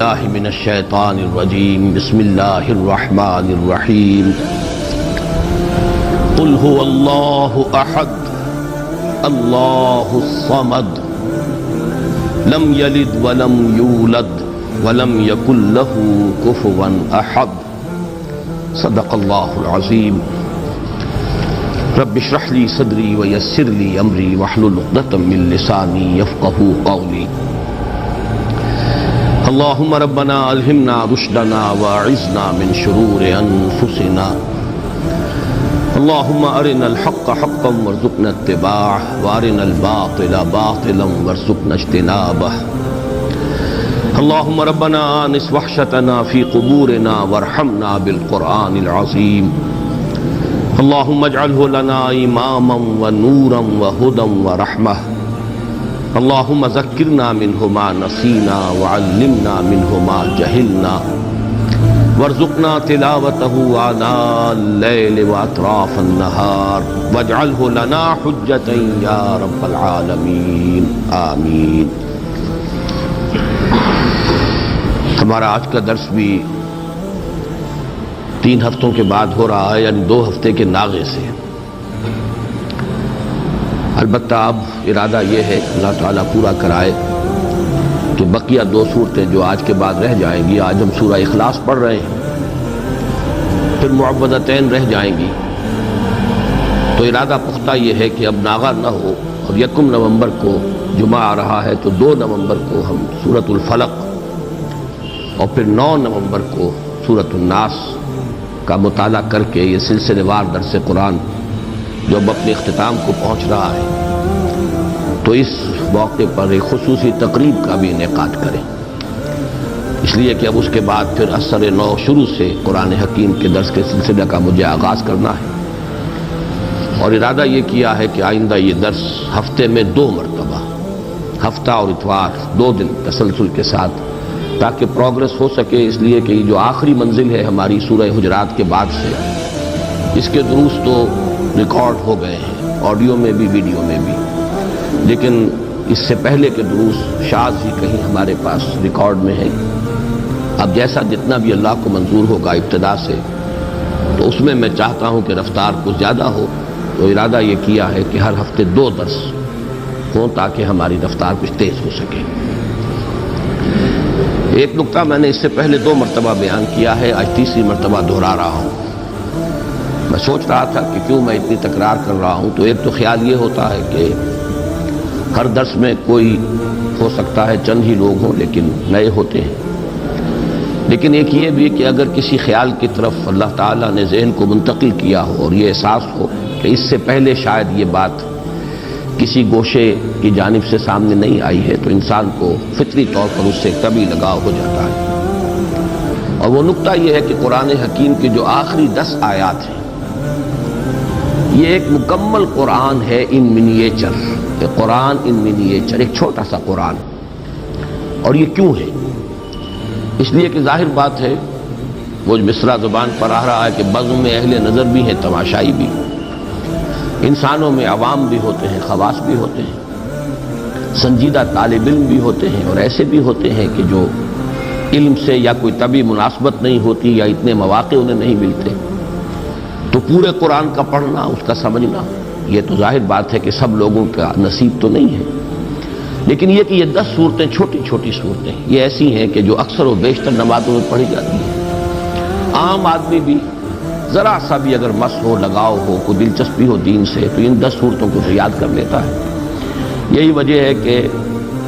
باللہ من الشیطان الرجیم بسم اللہ الرحمن الرحیم قل هو اللہ احد اللہ الصمد لم یلد ولم یولد ولم یکن له کفوا احد صدق اللہ العظیم رب اشرح لی صدری ویسر لی امری واحلل عقدۃ من لسانی یفقهوا قولی اللہم ربنا الہمنا رشدنا واعذنا من شرور انفسنا اللہم ارنا الحق حقا وارزقنا اتباعه وارنا الباطل باطلا وارزقنا اجتنابه اللہم ربنا آنس وحشتنا فی قبورنا وارحمنا بالقرآن العظیم اللہم اجعلہ لنا اماما ونورا وہدا ورحمہ اللہم ذکرنا منہ ما نسینا وعلمنا منہ ما جہلنا وارزقنا تلاوتہ آناء اللیل واطراف النہار واجعلہ لنا حجتا یا رب العالمین آمین۔ ہمارا آج کا درس بھی 3 ہفتوں کے بعد ہو رہا ہے، یعنی 2 ہفتے کے ناغے سے۔ البتہ اب ارادہ یہ ہے کہ اللہ تعالیٰ پورا کرائے کہ بقیہ 2 صورتیں جو آج کے بعد رہ جائیں گی، آج ہم سورہ اخلاص پڑھ رہے ہیں، پھر معوذتین رہ جائیں گی، تو ارادہ پختہ یہ ہے کہ اب ناغہ نہ ہو، اور 1 نومبر کو جمعہ آ رہا ہے تو 2 نومبر کو ہم سورۃ الفلق اور پھر 9 نومبر کو سورۃ الناس کا مطالعہ کر کے یہ سلسلے وار درس قرآن جو اب اپنے اختتام کو پہنچ رہا ہے، تو اس موقع پر ایک خصوصی تقریب کا بھی انعقاد کریں، اس لیے کہ اب اس کے بعد پھر اثر نو شروع سے قرآن حکیم کے درس کے سلسلے کا مجھے آغاز کرنا ہے، اور ارادہ یہ کیا ہے کہ آئندہ یہ درس ہفتے میں 2 مرتبہ، ہفتہ اور اتوار 2 دن تسلسل کے ساتھ، تاکہ پروگرس ہو سکے، اس لیے کہ یہ جو آخری منزل ہے ہماری سورہ حجرات کے بعد سے، اس کے دروس تو ریکارڈ ہو گئے ہیں، آڈیو میں بھی ویڈیو میں بھی، لیکن اس سے پہلے کے دروس شاذ ہی کہیں ہمارے پاس ریکارڈ میں ہے۔ اب جیسا جتنا بھی اللہ کو منظور ہوگا ابتدا سے، تو اس میں چاہتا ہوں کہ رفتار کچھ زیادہ ہو، تو ارادہ یہ کیا ہے کہ ہر ہفتے 2 درس ہوں تاکہ ہماری رفتار کچھ تیز ہو سکے۔ ایک نقطہ میں نے اس سے پہلے 2 مرتبہ بیان کیا ہے، آج 3ری مرتبہ دہرا رہا ہوں۔ میں سوچ رہا تھا کہ کیوں میں اتنی تکرار کر رہا ہوں، تو ایک تو خیال یہ ہوتا ہے کہ ہر درس میں کوئی ہو سکتا ہے چند ہی لوگ ہوں لیکن نئے ہوتے ہیں، لیکن ایک یہ بھی کہ اگر کسی خیال کی طرف اللہ تعالیٰ نے ذہن کو منتقل کیا ہو اور یہ احساس ہو کہ اس سے پہلے شاید یہ بات کسی گوشے کی جانب سے سامنے نہیں آئی ہے، تو انسان کو فطری طور پر اس سے ایک طبعی لگاؤ ہو جاتا ہے، اور وہ نقطہ یہ ہے کہ قرآن حکیم کے جو آخری 10 آیات ہیں، یہ ایک مکمل قرآن ہے ان منیچر، قرآن ان منیچر، ایک چھوٹا سا قرآن۔ اور یہ کیوں ہے؟ اس لیے کہ ظاہر بات ہے، وہ مصرع زبان پر آ رہا ہے کہ بزم میں اہل نظر بھی ہیں، تماشائی بھی، انسانوں میں عوام بھی ہوتے ہیں، خواص بھی ہوتے ہیں، سنجیدہ طالب علم بھی ہوتے ہیں، اور ایسے بھی ہوتے ہیں کہ جو علم سے یا کوئی طبعی مناسبت نہیں ہوتی یا اتنے مواقع انہیں نہیں ملتے، تو پورے قرآن کا پڑھنا، اس کا سمجھنا، یہ تو ظاہر بات ہے کہ سب لوگوں کا نصیب تو نہیں ہے، لیکن یہ کہ یہ 10 صورتیں چھوٹی چھوٹی صورتیں یہ ایسی ہیں کہ جو اکثر و بیشتر نمازوں میں پڑھی جاتی ہیں۔ عام آدمی بھی ذرا سا بھی اگر مس ہو، لگاؤ ہو، کوئی دلچسپی ہو دین سے، تو ان 10 صورتوں کو تو یاد کر لیتا ہے۔ یہی وجہ ہے کہ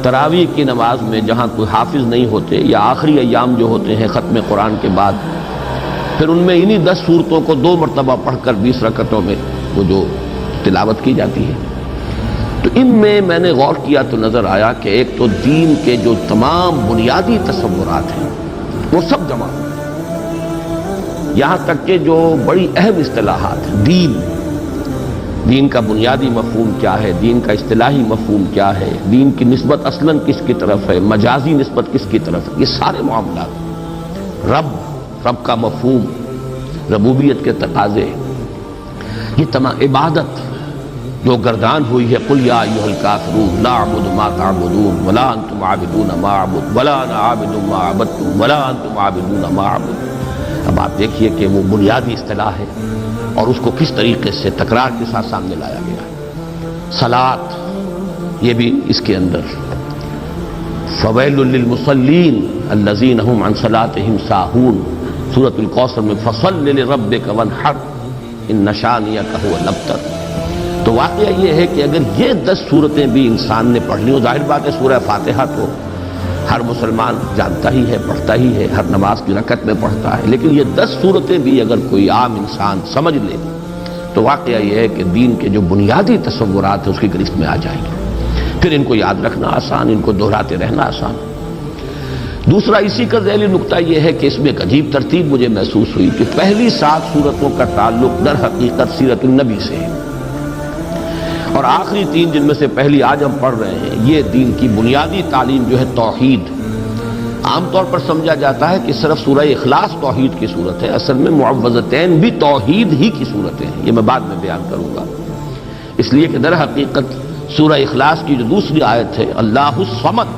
تراویح کی نماز میں جہاں کوئی حافظ نہیں ہوتے، یا آخری ایام جو ہوتے ہیں ختم قرآن کے بعد، پھر ان میں انہی 10 صورتوں کو 2 مرتبہ پڑھ کر 20 رکعتوں میں وہ جو تلاوت کی جاتی ہے۔ تو ان میں نے غور کیا تو نظر آیا کہ ایک تو دین کے جو تمام بنیادی تصورات ہیں وہ سب جمع ہیں، یہاں تک کہ جو بڑی اہم اصطلاحات ہیں، دین کا بنیادی مفہوم کیا ہے، دین کا اصطلاحی مفہوم کیا ہے، دین کی نسبت اصلاً کس کی طرف ہے، مجازی نسبت کس کی طرف ہے، یہ سارے معاملات، رب کا مفہوم، ربوبیت کے تقاضے، یہ تمام عبادت، جو گردان ہوئی ہے قل یا ایھا الکافرون لا اعبد ما تعبدون ولا انتم عابدون ما اعبد ولا انا عابد ما عبدتم ولا انتم عابدون ما اعبد۔ اب آپ دیکھیے کہ وہ بنیادی اصطلاح ہے اور اس کو کس طریقے سے تکرار کے ساتھ سامنے لایا گیا ہے۔ صلاۃ یہ بھی اس کے اندر، فویل للمصلین الذین هم عن صلاتهم ساہون، سورۃ الکوثر میں فصل لربک وانحر ان شانئک هو الابتر۔ تو واقعہ یہ ہے کہ اگر یہ 10 صورتیں بھی انسان نے پڑھ لیں، ظاہر بات ہے سورہ فاتحہ تو ہر مسلمان جانتا ہی ہے، پڑھتا ہی ہے، ہر نماز کی رکعت میں پڑھتا ہے، لیکن یہ 10 صورتیں بھی اگر کوئی عام انسان سمجھ لے تو واقعہ یہ ہے کہ دین کے جو بنیادی تصورات ہیں اس کی گرفت میں آ جائیں گے، پھر ان کو یاد رکھنا آسان، ان کو دہراتے رہنا آسان۔ دوسرا اسی کا ذیلی نقطہ یہ ہے کہ اس میں ایک عجیب ترتیب مجھے محسوس ہوئی کہ پہلی 7 صورتوں کا تعلق در حقیقت سیرت النبی سے ہے، اور آخری 3 جن میں سے پہلی آج ہم پڑھ رہے ہیں یہ دین کی بنیادی تعلیم جو ہے توحید۔ عام طور پر سمجھا جاتا ہے کہ صرف سورہ اخلاص توحید کی صورت ہے، اصل میں معوذتین بھی توحید ہی کی صورتیں ہیں، یہ میں بعد میں بیان کروں گا۔ اس لیے کہ در حقیقت سورہ اخلاص کی جو دوسری آیت ہے اللہ الصمد،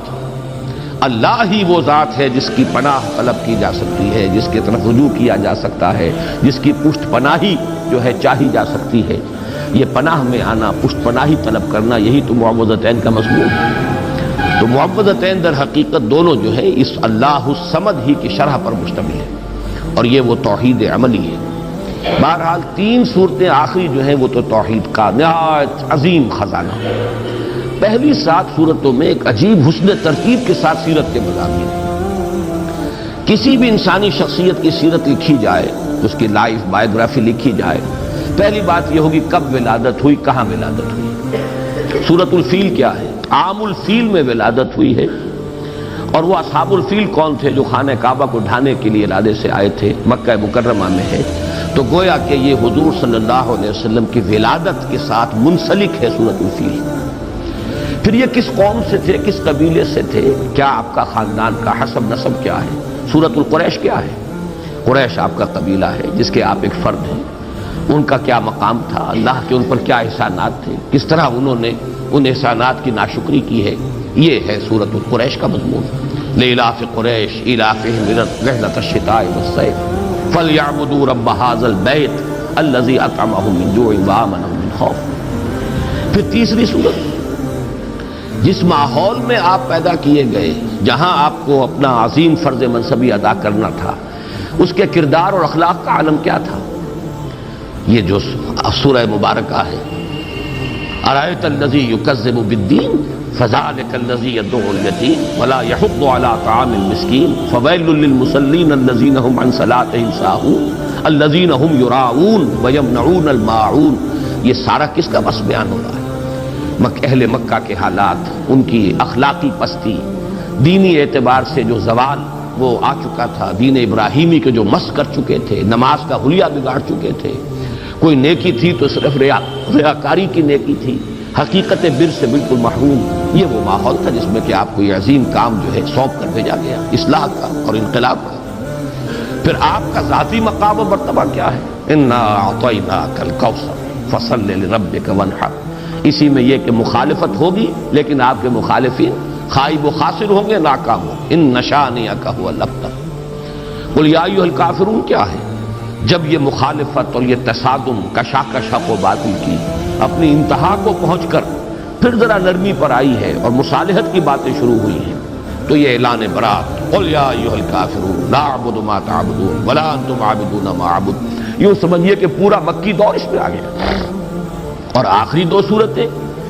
اللہ ہی وہ ذات ہے جس کی پناہ طلب کی جا سکتی ہے، جس کی طرف رجوع کیا جا سکتا ہے، جس کی پشت پناہی جو ہے چاہی جا سکتی ہے۔ یہ پناہ میں آنا، پشت پناہی طلب کرنا، یہی تو معوذتین کا مضمون ہے۔ تو معوذتین در حقیقت دونوں جو ہے اس اللہ الصمد ہی کی شرح پر مشتمل ہے، اور یہ وہ توحید عملی ہے۔ بہرحال 3 صورتیں آخری جو ہیں وہ تو توحید کا نہایت عظیم خزانہ۔ پہلی 7 صورتوں میں ایک عجیب حسن ترتیب کے ساتھ سیرت کے مضامین ہیں۔ کسی بھی انسانی شخصیت کی سیرت لکھی جائے، اس کی لائف بائیوگرافی لکھی جائے، پہلی بات یہ ہوگی کب ولادت ہوئی، کہاں ولادت ہوئی۔ سورۃ الفیل کیا ہے؟ عام الفیل میں ولادت ہوئی ہے، اور وہ اصحاب الفیل کون تھے جو خانہ کعبہ کو ڈھانے کے لیے ارادے سے آئے تھے، مکہ مکرمہ میں ہے۔ تو گویا کہ یہ حضور صلی اللہ علیہ وسلم کی ولادت کے ساتھ منسلک ہے سورۃ الفیل۔ پھر یہ کس قوم سے تھے، کس قبیلے سے تھے، کیا آپ کا خاندان کا حسب نسب کیا ہے۔ سورۃ القریش کیا ہے؟ قریش آپ کا قبیلہ ہے جس کے آپ ایک فرد ہیں، ان کا کیا مقام تھا، اللہ کے ان پر کیا احسانات تھے، کس طرح انہوں نے ان احسانات کی ناشکری کی ہے، یہ ہے سورۃ القریش کا مضمون۔ لإلاف قریش إیلافهم رحلة الشتاء والصيف فلیعبدوا رب هذا البیت الذی اطعمهم من جوع وآمنهم من خوف۔ پھر تیسری صورت، جس ماحول میں آپ پیدا کیے گئے، جہاں آپ کو اپنا عظیم فرض منصبی ادا کرنا تھا، اس کے کردار اور اخلاق کا عالم کیا تھا، یہ جو سورہ مبارکہ ہے۔ ارأیت الذی یکذب بالدین فذلک الذی یدعو الیتیم ولا یحض علی طعام المسکین فویل للمصلین الذین هم عن صلاتهم ساہون الذین هم یراؤون ویمنعون الماعون۔ یہ سارا کس کا بس بیان ہو رہا ہے؟ اہل مکہ کے حالات، ان کی اخلاقی پستی، دینی اعتبار سے جو زوال وہ آ چکا تھا، دین ابراہیمی کے جو مس کر چکے تھے، نماز کا حلیہ بگاڑ چکے تھے، کوئی نیکی تھی تو صرف ریاکاری کی نیکی تھی، حقیقت بر سے بالکل محروم۔ یہ وہ ماحول تھا جس میں کہ آپ کو یہ عظیم کام جو ہے سونپ کر بھیجا گیا، اصلاح کا اور انقلاب کا۔ پھر آپ کا ذاتی مقام و مرتبہ کیا ہے؟ انا اعطیناک الکوثر فصل لربک وانحر۔ اسی میں یہ کہ مخالفت ہوگی، لیکن آپ کے مخالفین خائب و خاسر ہوں گے، ناکام ہوں گے۔ ان شانئک هو الابتر۔ قل یا ایھا الکافرون کیا ہے؟ جب یہ مخالفت اور یہ تصادم، کشاکش حق و باطل کی اپنی انتہا کو پہنچ کر پھر ذرا نرمی پر آئی ہے اور مصالحت کی باتیں شروع ہوئی ہیں، تو یہ اعلان برات، قل یا ایھا الکافرون لا اعبد ما تعبدون ولا انتم عابدون ما اعبد۔ یوں سمجھیے کہ پورا مکی دور اس میں آ گیا۔ اور آخری 2 صورتیں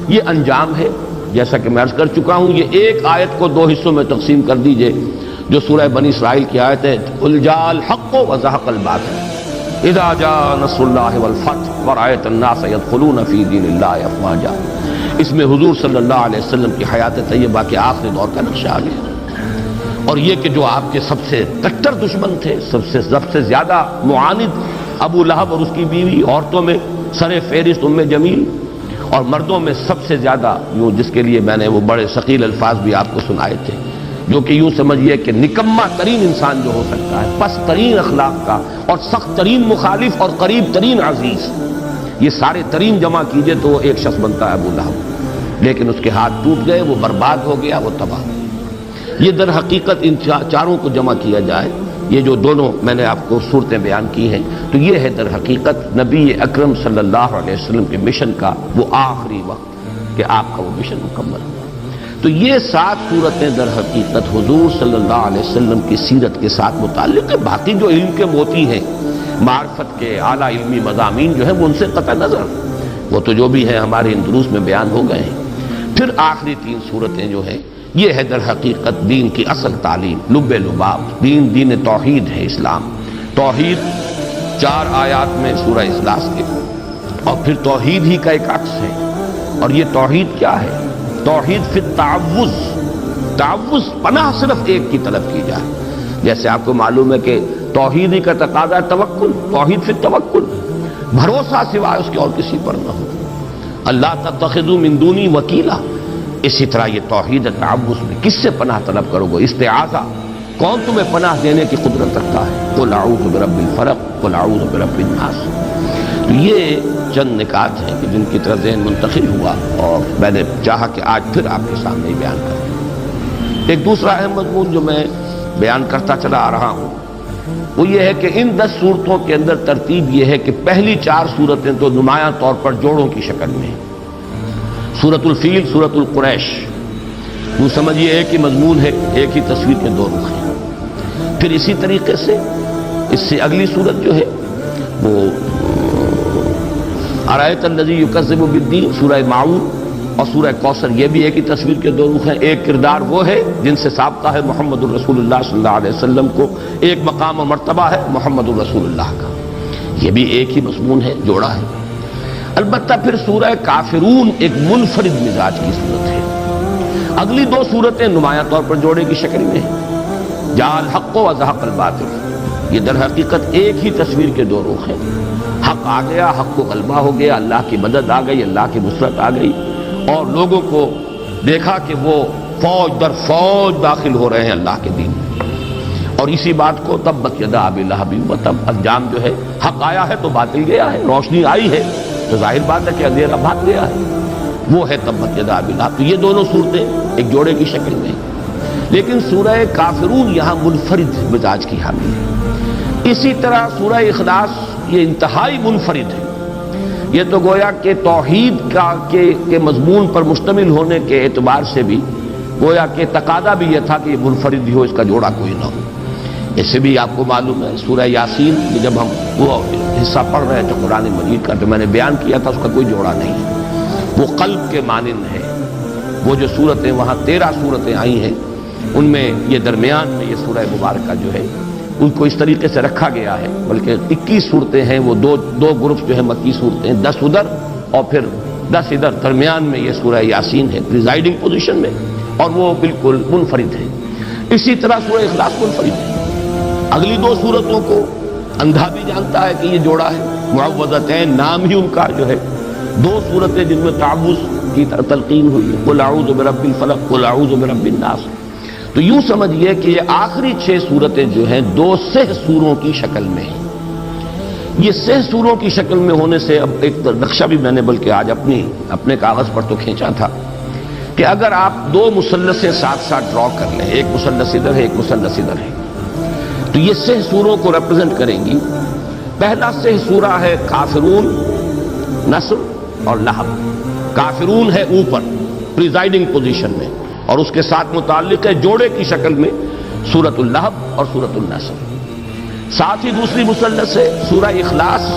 یہ انجام ہے، جیسا کہ میں عرض کر چکا ہوں۔ یہ ایک آیت کو 2 حصوں میں تقسیم کر دیجئے جو سورہ بنی اسرائیل کی آیت ہے، قل جاء الحق وزهق الباطل اذا جاء نصر اللہ والفتح ورأیت الناس يدخلون فی دین اللہ افواجا۔ اس میں حضور صلی اللہ علیہ وسلم کی حیات طیبہ کے آخری دور کا نقشہ آ گیا، اور یہ کہ جو آپ کے سب سے کٹر دشمن تھے، سب سے زیادہ معاند ابو لہب اور اس کی بیوی، عورتوں میں سر فہرست ام جمیل، اور مردوں میں سب سے زیادہ یوں جس کے لیے میں نے وہ بڑے ثقیل الفاظ بھی آپ کو سنائے تھے، جو کہ یوں سمجھیے کہ نکما ترین انسان جو ہو سکتا ہے، پست ترین اخلاق کا اور سخت ترین مخالف اور قریب ترین عزیز، یہ سارے ترین جمع کیجئے تو وہ ایک شخص بنتا ہے ابو لہب، لیکن اس کے ہاتھ ٹوٹ گئے، وہ برباد ہو گیا، وہ تباہ ہو گیا۔ یہ در حقیقت ان چاروں کو جمع کیا جائے، یہ جو دونوں میں نے آپ کو صورتیں بیان کی ہیں، تو یہ ہے در حقیقت نبی اکرم صلی اللہ علیہ وسلم کے مشن کا وہ آخری وقت کہ آپ کا وہ مشن مکمل ہوا۔ تو یہ 7 صورتیں در حقیقت حضور صلی اللہ علیہ وسلم کی سیرت کے ساتھ متعلق ہے۔ باقی جو علم کے موتی ہیں، معرفت کے اعلیٰ علمی مضامین جو ہیں وہ ان سے قطع نظر، وہ تو جو بھی ہیں ہمارے ان دروس میں بیان ہو گئے ہیں۔ پھر آخری 3 صورتیں جو ہیں یہ ہے در حقیقت دین کی اصل تعلیم، لب لباب، دین توحید ہے اسلام۔ توحید 4 آیات میں سورہ اخلاص کے، اور پھر توحید ہی کا ایک عکس ہے۔ اور یہ توحید کیا ہے؟ توحید فی التعوذ، تعوذ پناہ صرف ایک کی طلب کی جائے۔ جیسے آپ کو معلوم ہے کہ توحید ہی کا تقاضا ہے توکل، توحید فی التوکل، بھروسہ سوائے اس کے اور کسی پر نہ ہو۔ اللہ تتخذوا من دونی وکیلا، اسی طرح یہ توحید تعوذ میں کس سے پناہ طلب کرو گے؟ استعاذہ، کون تمہیں پناہ دینے کی قدرت رکھتا ہے؟ قل اعوذ برب الفلق، قل اعوذ برب الناس۔ تو یہ چند نکات ہیں کہ جن کی طرف ذہن منتقل ہوا، اور میں نے چاہا کہ آج پھر آپ کے سامنے بیان کروں۔ ایک دوسرا اہم مضمون جو میں بیان کرتا چلا آ رہا ہوں وہ یہ ہے کہ ان 10 صورتوں کے اندر ترتیب یہ ہے کہ پہلی 4 صورتیں تو نمایاں طور پر جوڑوں کی شکل میں ہیں۔ سورۃ الفیل، سورۃ القریش، وہ سمجھیے ایک ہی مضمون ہے، ایک ہی تصویر کے 2 رخ ہیں۔ پھر اسی طریقے سے اس سے اگلی صورت جو ہے وہ ارایت الذی یکذب بالدین، سورہ معون اور سورہ کوثر، یہ بھی ایک ہی تصویر کے 2 رخ ہیں۔ ایک کردار وہ ہے جن سے سابقہ ہے محمد الرسول اللہ صلی اللہ علیہ وسلم کو، ایک مقام اور مرتبہ ہے محمد الرسول اللہ کا، یہ بھی ایک ہی مضمون ہے، جوڑا ہے۔ البتہ پھر سورہ کافرون ایک منفرد مزاج کی صورت ہے۔ اگلی 2 صورتیں نمایاں طور پر جوڑے کی شکل میں ہیں۔ جاء الحق وزهق الباطل، یہ در حقیقت ایک ہی تصویر کے 2 رخ ہیں۔ حق آ گیا، حق کو غلبہ ہو گیا، اللہ کی مدد آ گئی، اللہ کی نصرت آ گئی، اور لوگوں کو دیکھا کہ وہ فوج در فوج داخل ہو رہے ہیں اللہ کے دین میں۔ اور اسی بات کو تبت یدا ابی لہب وتب، انجام جو ہے حق آیا ہے تو باطل گیا ہے، روشنی آئی ہے تو ظاہر بات ہے کہ اندھیرا بھاگ گیا ہے، وہ ہے تبت یدا ابی لہب۔ تو یہ دونوں صورتیں ایک جوڑے کی شکل میں ہیں۔ لیکن سورہ کافرون یہاں منفرد مزاج کی حامل ہے۔ اسی طرح سورہ اخلاص یہ انتہائی منفرد ہے۔ یہ تو گویا کہ توحید کے مضمون پر مشتمل ہونے کے اعتبار سے بھی گویا کہ تقاضا بھی یہ تھا کہ یہ منفرد ہی ہو، اس کا جوڑا کوئی نہ ہو۔ اس سے بھی آپ کو معلوم ہے سورہ یاسین کہ جب ہم وہ حصہ پڑھ رہے تھے قرآن مجید کا، تو میں نے بیان کیا تھا اس کا کوئی جوڑا نہیں ہے، وہ قلب کے مانند ہے۔ وہ جو صورتیں وہاں 13 صورتیں آئی ہیں ان میں یہ درمیان میں یہ سورہ مبارکہ جو ہے ان کو اس طریقے سے رکھا گیا ہے، بلکہ 21 صورتیں ہیں، وہ دو گروپ جو ہے مکی صورتیں، 10 ادھر اور پھر 10 ادھر، درمیان میں یہ سورہ یاسین ہے پریزائڈنگ پوزیشن میں، اور وہ بالکل منفرد ہے۔ اسی طرح سورہ اخلاص منفرد ہے۔ اگلی 2 صورتوں کو اندھا بھی جانتا ہے کہ یہ جوڑا ہے، معوذتین نام ہی ان کا جو ہے، 2 صورتیں جن میں تعوذ کی تلقین ہوئی ہے، قل اعوذ برب الفلق، قل اعوذ برب الناس۔ تو یوں سمجھئے کہ یہ آخری 6 صورتیں جو ہیں 2 سہ سوروں کی شکل میں ہیں۔ یہ سہ سوروں کی شکل میں ہونے سے اب ایک نقشہ بھی میں نے بلکہ آج اپنے کاغذ پر تو کھینچا تھا کہ اگر آپ 2 مثلثیں ساتھ ساتھ ڈرا کر لیں، ایک مثلث ادھر ہے، ایک مثلث ادھر ہے، تو یہ سہ سوروں کو ریپرزینٹ کریں گی۔ پہلا سہ سورہ ہے کافرون، نصر اور لہب۔ کافرون ہے اوپر پریزائڈنگ پوزیشن میں، اور اس کے ساتھ متعلق ہے جوڑے کی شکل میں سورۃ اللہب اور سورۃ النصر۔ ساتھ ہی دوسری مثلث ہے سورہ اخلاص،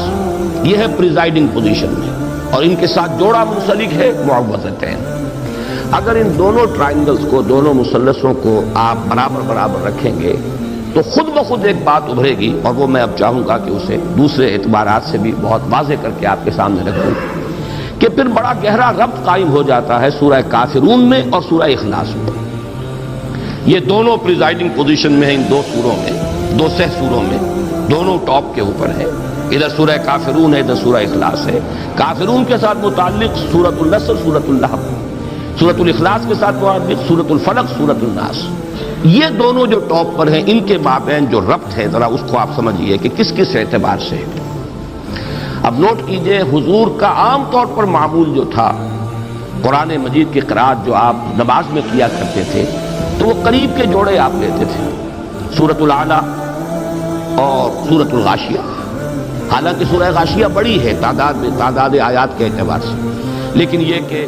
یہ ہے پریزائڈنگ پوزیشن میں، اور ان کے ساتھ جوڑا منسلک ہے معوذتین۔ اگر ان دونوں ٹرائنگلز کو، دونوں مثلثوں کو آپ برابر برابر رکھیں گے تو خود بخود ایک بات ابھرے گی، اور وہ میں اب چاہوں گا کہ اسے دوسرے اعتبارات سے بھی بہت واضح کر کے آپ کے سامنے رکھوں، کہ پھر بڑا گہرا ربط قائم ہو جاتا ہے سورہ کافرون میں اور سورہ اخلاص میں۔ یہ دونوں پریزائڈنگ پوزیشن میں ہیں، ان 2 سوروں میں، 2 سہ سوروں میں، دونوں ٹاپ کے اوپر ہیں۔ ادھر سورہ کافرون ہے، ادھر سورہ اخلاص ہے۔ کافرون کے ساتھ متعلق سورۃ النصر، سورۃ اللہب، سورۃ الاخلاص کے ساتھ متعلق سورۃ الفلق، سورۃ الناس۔ یہ دونوں جو ٹاپ پر ہیں ان کے مابین جو ربط ہے ذرا اس کو آپ سمجھیے کہ کس کس اعتبار سے ہے۔ اب نوٹ کیجئے حضور کا عام طور پر معمول جو تھا، قرآن مجید کی قرأت جو آپ نماز میں کیا کرتے تھے تو وہ قریب کے جوڑے آپ لیتے تھے، سورۃ الاعلیٰ اور سورۃ الغاشیہ۔ حالانکہ سورہ غاشیہ بڑی ہے تعداد آیات کے اعتبار سے، لیکن یہ کہ